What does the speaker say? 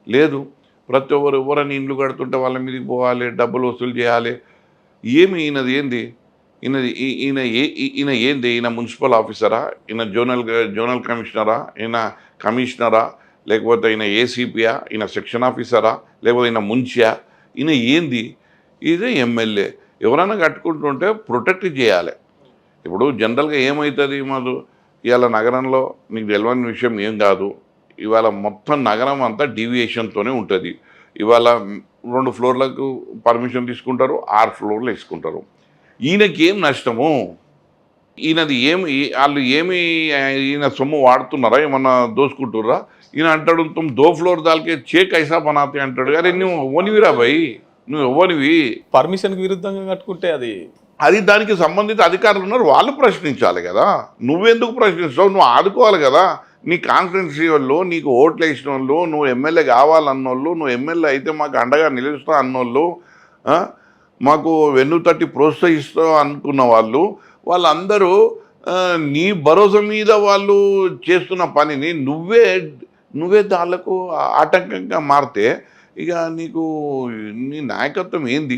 లేదు. ప్రతి ఒక్కరు ఎవరైనా ఇండ్లు కడుతుంటే వాళ్ళ మీదకి పోవాలి, డబ్బులు వసూలు చేయాలి. ఏమి ఈయనది ఏంది? ఈయనది ఈయన ఏంది? ఈయన మున్సిపల్ ఆఫీసరా? ఈయన జోనల్ కమిషనరా? ఈయన కమిషనరా? లేకపోతే ఈయన ఏసీపీయా? ఈయన సెక్షన్ ఆఫీసరా? లేకపోతే ఈయన మున్షియా? ఈయన ఏంది? ఇది ఎమ్మెల్యే. ఎవరైనా కట్టుకుంటుంటే ప్రొటెక్ట్ చేయాలి. ఇప్పుడు జనరల్‌గా ఏమైతది మధు, ఇయాల నగరంలో నీకు తెలవని విషయం ఏం కాదు. ఇవాళ మొత్తం నగరం అంతా డీవియేషన్‌తోనే ఉంటది. ఇవాళ 2 ఫ్లోర్‌లకు పర్మిషన్ తీసుకుంటారు. 6 ఫ్లోర్‌లు ఏసుకుంటారు. ఈయనకేం నష్టము? ఈయనది ఏమి ఆళ్ళు ఏమి ఈయన సొమ్ము వాడుతున్నారా? ఏమన్నా దోసుకుంటుర్రా? ఈయన అంటాడు తుమ్ 2 ఫ్లోర్ దాల్కే ఛే కైసా బనాతే అంటాడు. అరె నువ్వు ఎవ్వనివిరా భయ్! నువ్వు ఎవ్వనివి? పర్మిషన్‌కి విరుద్ధంగా కట్టుకుంటే అది దానికి సంబంధిత అధికారులు ఉన్నారు. వాళ్ళు ప్రశ్నించాలి కదా! నువ్వెందుకు ప్రశ్నిస్తావు? నువ్వు ఆదుకోవాలి కదా! నీ కాన్స్టిట్యున్సీ‌వోళ్ళు, నీకు ఓట్లేసినోళ్ళు, నువ్వు ఎమ్మెల్యే కావాలన్నోళ్ళు, నువ్వు ఎమ్మెల్యే అయితే మాకు అండగా నిలుస్తా అన్నోళ్ళు, ఆ! మాకు వెన్నుతట్టి ప్రోత్సహిస్తాం అనుకున్న వాళ్ళు, వాళ్ళందరూ నీ భరోసా మీద వాళ్ళు చేస్తున్న పనిని నువ్వే దాళ్ళకు ఆటంకంగా మారితే ఇక నీకు నీ నాయకత్వం ఏంది?